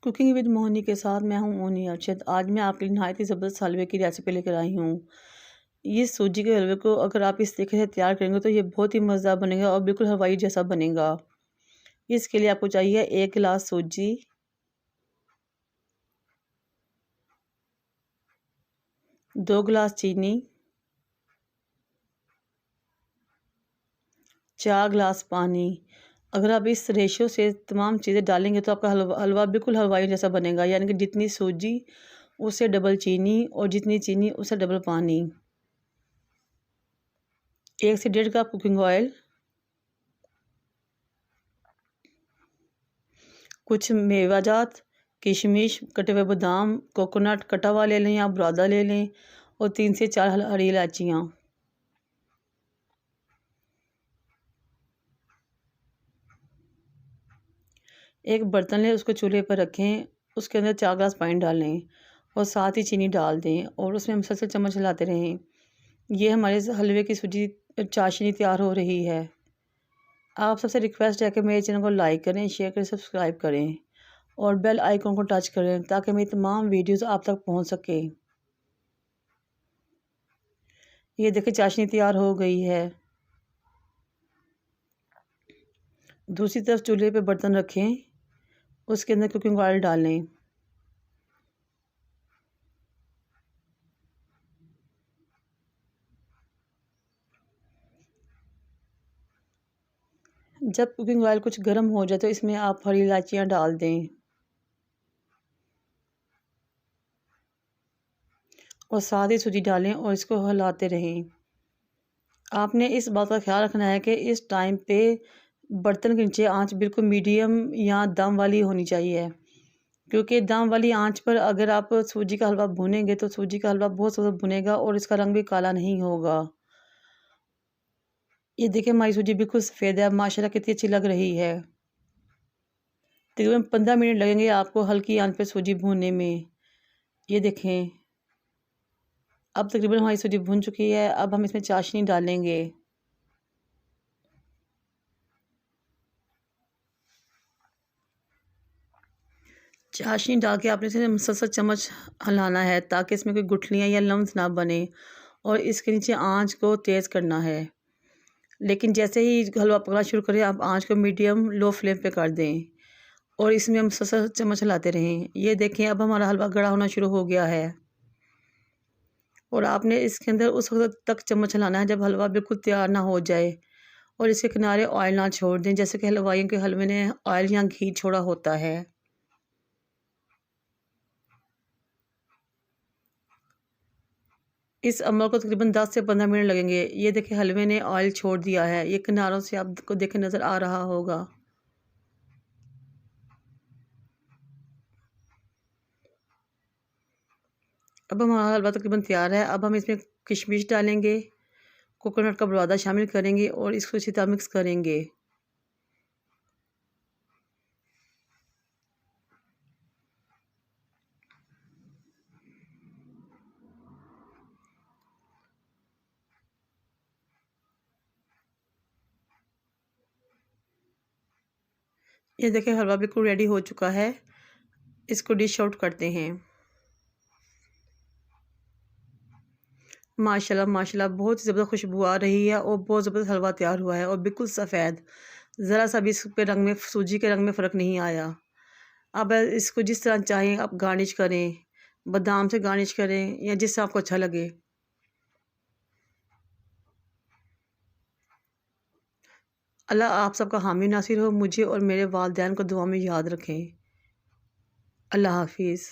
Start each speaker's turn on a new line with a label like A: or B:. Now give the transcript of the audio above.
A: Cooking with Mohini के साथ मैं हूं मोहिनी अरशद। आज मैं आपके लिए नहायत ही ज़बरदस्त हलवे की रेसिपी लेकर आई हूं। ये सूजी के हलवे को अगर आप इस तरीके से तैयार करेंगे तो ये बहुत ही मज़ेदार बनेगा और बिल्कुल हलवाई जैसा बनेगा। इसके लिए आपको चाहिए 1 गिलास सूजी, 2 गिलास चीनी, 4 गिलास पानी। अगर आप इस रेशियो से तमाम चीज़ें डालेंगे तो आपका हलवा बिल्कुल हलवाई जैसा बनेगा, यानी कि जितनी सूजी उससे डबल चीनी और जितनी चीनी उससे डबल पानी। 1 से 1.5 कप कुकिंग ऑयल, कुछ मेवाजात, किशमिश, कटे हुए बादाम, कोकोनट कटा हुआ ले लें या बुरादा ले लें और 3 से 4 हरी इलायचियाँ। एक बर्तन लें, उसको चूल्हे पर रखें, उसके अंदर 4 गिलास पानी डालें और साथ ही चीनी डाल दें और उसमें मुसलसल चम्मच हिलाते रहें। ये हमारे हलवे की सूजी चाशनी तैयार हो रही है। आप सबसे रिक्वेस्ट है कि मेरे चैनल को लाइक करें, शेयर करें, सब्सक्राइब करें और बेल आइकन को टच करें ताकि मेरी तमाम वीडियोस आप तक पहुंच सके। ये देखिए चाशनी तैयार हो गई है। दूसरी तरफ चूल्हे पे बर्तन रखें, उसके अंदर कुकिंग ऑयल डालें। जब कुकिंग ऑयल कुछ गर्म हो जाए तो इसमें आप हरी इलायचियाँ डाल दें और साथ ही सूजी डालें और इसको हिलाते रहें। आपने इस बात का ख्याल रखना है कि इस टाइम पे बर्तन के नीचे आंच बिल्कुल मीडियम या दम वाली होनी चाहिए, क्योंकि दम वाली आंच पर अगर आप सूजी का हलवा भूनेंगे तो सूजी का हलवा बहुत ज़्यादा भुनेगा और इसका रंग भी काला नहीं होगा। ये देखिए हमारी सूजी बिल्कुल सफ़ेद है, माशाल्लाह कितनी अच्छी लग रही है। तकरीबन 15 मिनट लगेंगे आपको हल्की आंच पे सूजी भूनने में। ये देखें अब तकरीबन हमारी सूजी भुन चुकी है। अब हम इसमें चाशनी डालेंगे। चाशनी डाल के आपने इसे मुसलसल चम्मच हिलाना है ताकि इसमें कोई गुठलियाँ या लम्स ना बने और इसके नीचे आंच को तेज़ करना है। लेकिन जैसे ही हलवा पकना शुरू करें आप आंच को मीडियम लो फ्लेम पे कर दें और इसमें हम मुसलसल चम्मच हिलाते रहें। ये देखें अब हमारा हलवा गाढ़ा होना शुरू हो गया है और आपने इसके अंदर उस वक्त तक चम्मच हिलाना है जब हलवा बिल्कुल तैयार ना हो जाए और इसके किनारे ऑयल ना छोड़ दें, जैसे कि हलवाइयों के हलवे ने ऑयल या घी छोड़ा होता है। इस अमल को तकरीबन 10 से 15 मिनट लगेंगे। ये देखिए हलवे ने ऑयल छोड़ दिया है, ये किनारों से आपको देखे नज़र आ रहा होगा। अब हमारा हलवा तकरीबन तैयार है। अब हम इसमें किशमिश डालेंगे, कोकोनट का बुरादा शामिल करेंगे और इसको अच्छी तरह मिक्स करेंगे। ये देखिए हलवा बिल्कुल रेडी हो चुका है। इसको डिश आउट करते हैं। माशाल्लाह माशाल्लाह बहुत ही ज़बरदस्त खुशबू आ रही है और बहुत ज़बरदस्त हलवा तैयार हुआ है और बिल्कुल सफ़ेद, ज़रा सा भी इस पे रंग में सूजी के रंग में फ़र्क नहीं आया। अब इसको जिस तरह चाहें आप गार्निश करें, बादाम से गार्निश करें या जिससे आपको अच्छा लगे। अल्लाह आप सबका हामी नासिर हो, मुझे और मेरे वालिदैन को दुआ में याद रखें। अल्लाह हाफ़िज़।